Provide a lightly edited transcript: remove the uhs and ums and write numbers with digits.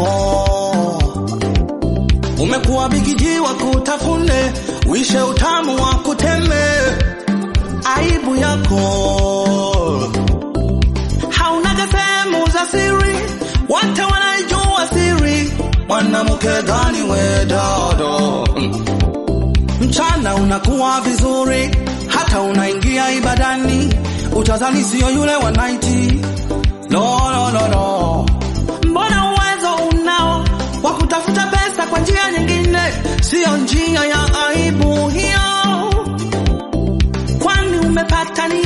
yako. Umekuwa bigiji wa kutafune, uishe utamu wa kuteme. Aibu yako haunaga sehemu za siri, wote wanaijua siri. Mwanamke gani we dodo? Mchana unakuwa vizuri, hata unaingia ibadani, utazani sio yule wa nighti. No. Mbona uwezo unao wa kutafuta pesa kwa njia nyingine, sio njia ya aibu hiyo? Kwani umepata ni